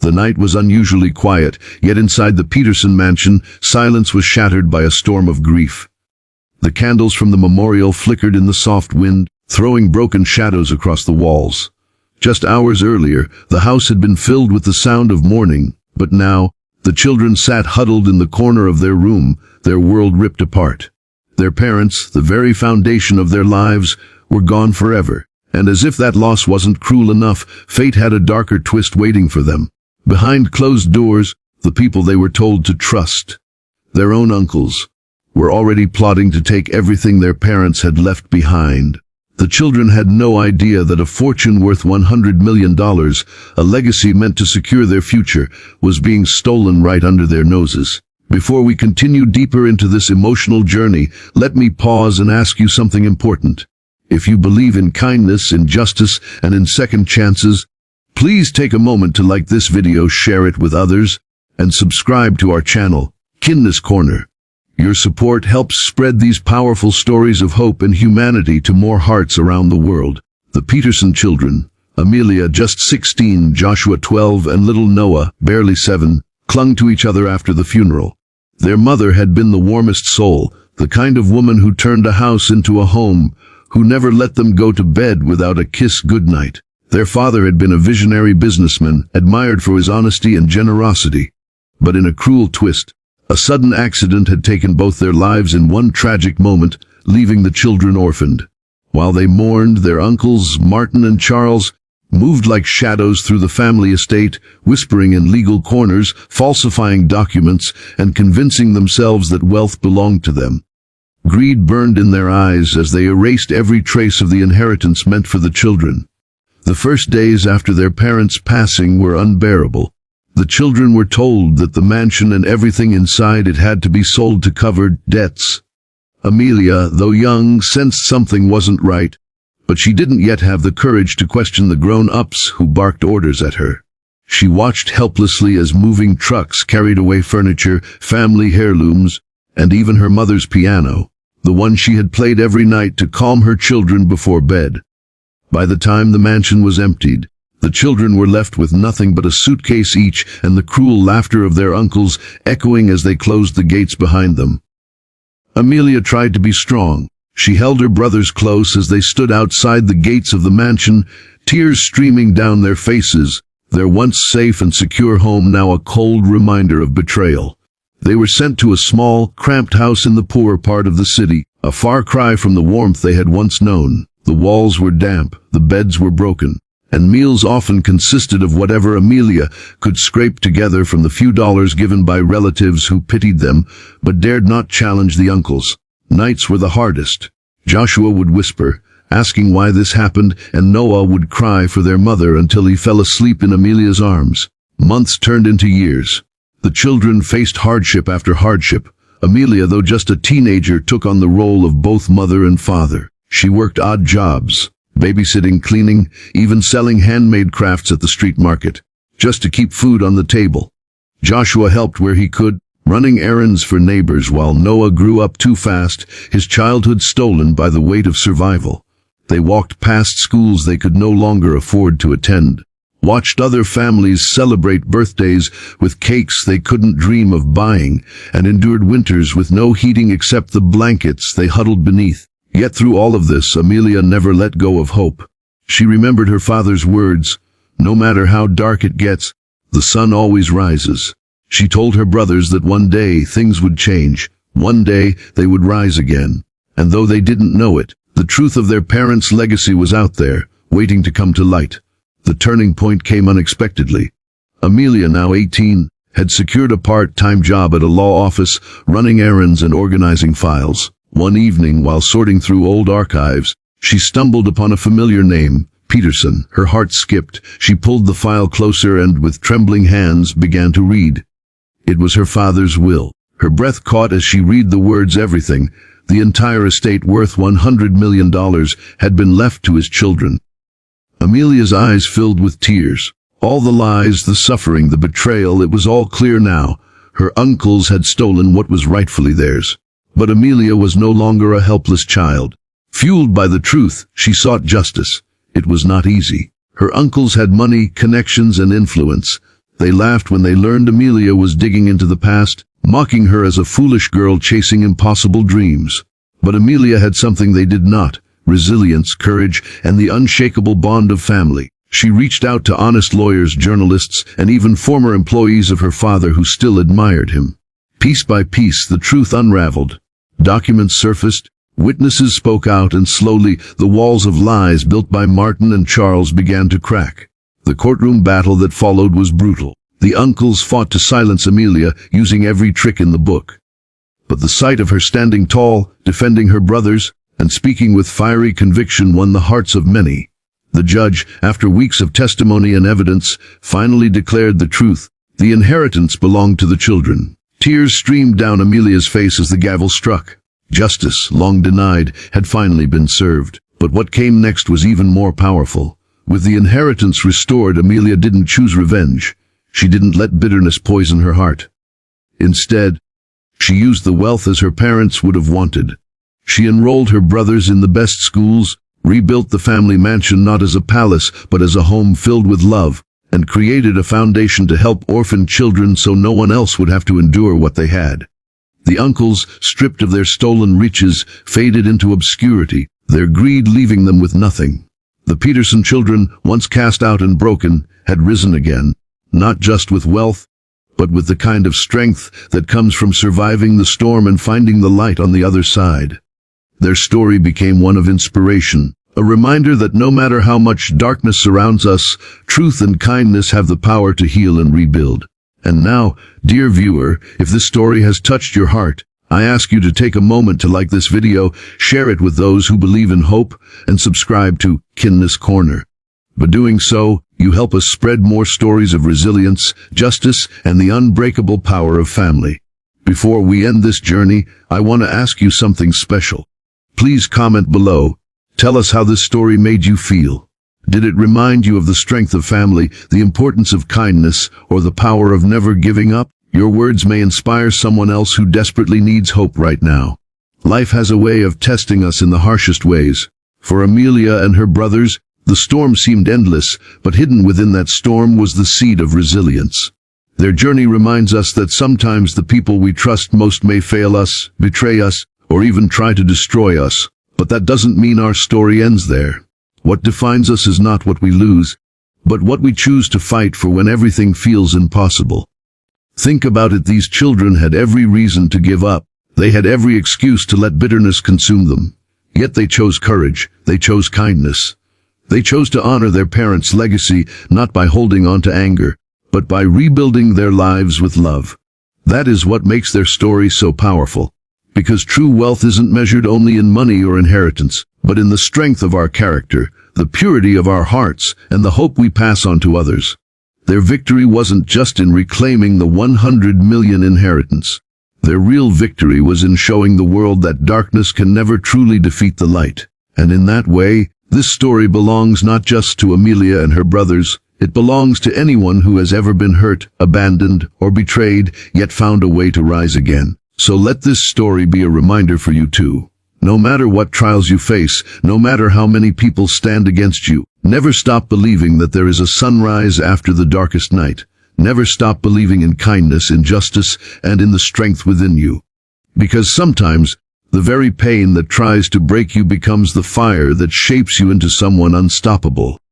The night was unusually quiet, yet inside the Peterson mansion, silence was shattered by a storm of grief. The candles from the memorial flickered in the soft wind, throwing broken shadows across the walls. Just hours earlier, the house had been filled with the sound of mourning, but now, the children sat huddled in the corner of their room, their world ripped apart. Their parents, the very foundation of their lives, were gone forever. And as if that loss wasn't cruel enough, fate had a darker twist waiting for them. Behind closed doors, the people they were told to trust, their own uncles, were already plotting to take everything their parents had left behind. The children had no idea that a fortune worth $100 million, a legacy meant to secure their future, was being stolen right under their noses. Before we continue deeper into this emotional journey, let me pause and ask you something important. If you believe in kindness, in justice, and in second chances, please take a moment to like this video, share it with others, and subscribe to our channel, Kindness Corner. Your support helps spread these powerful stories of hope and humanity to more hearts around the world. The Peterson children, Amelia, just 16, Joshua, 12, and little Noah, barely 7, clung to each other after the funeral. Their mother had been the warmest soul, the kind of woman who turned a house into a home, who never let them go to bed without a kiss goodnight. Their father had been a visionary businessman, admired for his honesty and generosity. But in a cruel twist, a sudden accident had taken both their lives in one tragic moment, leaving the children orphaned. While they mourned, their uncles, Martin and Charles, moved like shadows through the family estate, whispering in legal corners, falsifying documents, and convincing themselves that wealth belonged to them. Greed burned in their eyes as they erased every trace of the inheritance meant for the children. The first days after their parents' passing were unbearable. The children were told that the mansion and everything inside it had to be sold to cover debts. Amelia, though young, sensed something wasn't right, but she didn't yet have the courage to question the grown-ups who barked orders at her. She watched helplessly as moving trucks carried away furniture, family heirlooms, and even her mother's piano, the one she had played every night to calm her children before bed. By the time the mansion was emptied, the children were left with nothing but a suitcase each and the cruel laughter of their uncles echoing as they closed the gates behind them. Amelia tried to be strong. She held her brothers close as they stood outside the gates of the mansion, tears streaming down their faces, their once safe and secure home now a cold reminder of betrayal. They were sent to a small, cramped house in the poorer part of the city, a far cry from the warmth they had once known. The walls were damp, the beds were broken, and meals often consisted of whatever Amelia could scrape together from the few dollars given by relatives who pitied them, but dared not challenge the uncles. Nights were the hardest. Joshua would whisper, asking why this happened, and Noah would cry for their mother until he fell asleep in Amelia's arms. Months turned into years. The children faced hardship after hardship. Amelia, though just a teenager, took on the role of both mother and father. She worked odd jobs, babysitting, cleaning, even selling handmade crafts at the street market, just to keep food on the table. Joshua helped where he could, running errands for neighbors while Noah grew up too fast, his childhood stolen by the weight of survival. They walked past schools they could no longer afford to attend, watched other families celebrate birthdays with cakes they couldn't dream of buying, and endured winters with no heating except the blankets they huddled beneath. Yet through all of this, Amelia never let go of hope. She remembered her father's words, "No matter how dark it gets, the sun always rises." She told her brothers that one day things would change. One day they would rise again. And though they didn't know it, the truth of their parents' legacy was out there, waiting to come to light. The turning point came unexpectedly. Amelia, now 18, had secured a part-time job at a law office, running errands and organizing files. One evening, while sorting through old archives, she stumbled upon a familiar name, Peterson. Her heart skipped. She pulled the file closer and, with trembling hands, began to read. It was her father's will. Her breath caught as she read the words everything, the entire estate worth $100 million, had been left to his children. Amelia's eyes filled with tears. All the lies, the suffering, the betrayal, it was all clear now. Her uncles had stolen what was rightfully theirs. But Amelia was no longer a helpless child. Fueled by the truth, she sought justice. It was not easy. Her uncles had money, connections, and influence. They laughed when they learned Amelia was digging into the past, mocking her as a foolish girl chasing impossible dreams. But Amelia had something they did not: resilience, courage, and the unshakable bond of family. She reached out to honest lawyers, journalists, and even former employees of her father who still admired him. Piece by piece, the truth unraveled. Documents surfaced, witnesses spoke out, and slowly the walls of lies built by Martin and Charles began to crack. The courtroom battle that followed was brutal. The uncles fought to silence Amelia, using every trick in the book. But the sight of her standing tall, defending her brothers, and speaking with fiery conviction won the hearts of many. The judge, after weeks of testimony and evidence, finally declared the truth. The inheritance belonged to the children. Tears streamed down Amelia's face as the gavel struck. Justice, long denied, had finally been served. But what came next was even more powerful. With the inheritance restored, Amelia didn't choose revenge. She didn't let bitterness poison her heart. Instead, she used the wealth as her parents would have wanted. She enrolled her brothers in the best schools, rebuilt the family mansion not as a palace but as a home filled with love, and created a foundation to help orphan children so no one else would have to endure what they had. The uncles, stripped of their stolen riches, faded into obscurity, their greed leaving them with nothing. The Peterson children, once cast out and broken, had risen again, not just with wealth, but with the kind of strength that comes from surviving the storm and finding the light on the other side. Their story became one of inspiration, a reminder that no matter how much darkness surrounds us, truth and kindness have the power to heal and rebuild. And now, dear viewer, if this story has touched your heart, I ask you to take a moment to like this video, share it with those who believe in hope, and subscribe to Kindness Corner. By doing so, you help us spread more stories of resilience, justice, and the unbreakable power of family. Before we end this journey, I want to ask you something special. Please comment below. Tell us how this story made you feel. Did it remind you of the strength of family, the importance of kindness, or the power of never giving up? Your words may inspire someone else who desperately needs hope right now. Life has a way of testing us in the harshest ways. For Amelia and her brothers, the storm seemed endless, but hidden within that storm was the seed of resilience. Their journey reminds us that sometimes the people we trust most may fail us, betray us, or even try to destroy us. But that doesn't mean our story ends there. What defines us is not what we lose, but what we choose to fight for when everything feels impossible. Think about it, these children had every reason to give up. They had every excuse to let bitterness consume them. Yet they chose courage, they chose kindness. They chose to honor their parents' legacy, not by holding on to anger, but by rebuilding their lives with love. That is what makes their story so powerful. Because true wealth isn't measured only in money or inheritance, but in the strength of our character, the purity of our hearts, and the hope we pass on to others. Their victory wasn't just in reclaiming the 100 million inheritance. Their real victory was in showing the world that darkness can never truly defeat the light. And in that way, this story belongs not just to Amelia and her brothers, it belongs to anyone who has ever been hurt, abandoned, or betrayed, yet found a way to rise again. So let this story be a reminder for you too. No matter what trials you face, no matter how many people stand against you, never stop believing that there is a sunrise after the darkest night. Never stop believing in kindness, in justice, and in the strength within you. Because sometimes, the very pain that tries to break you becomes the fire that shapes you into someone unstoppable.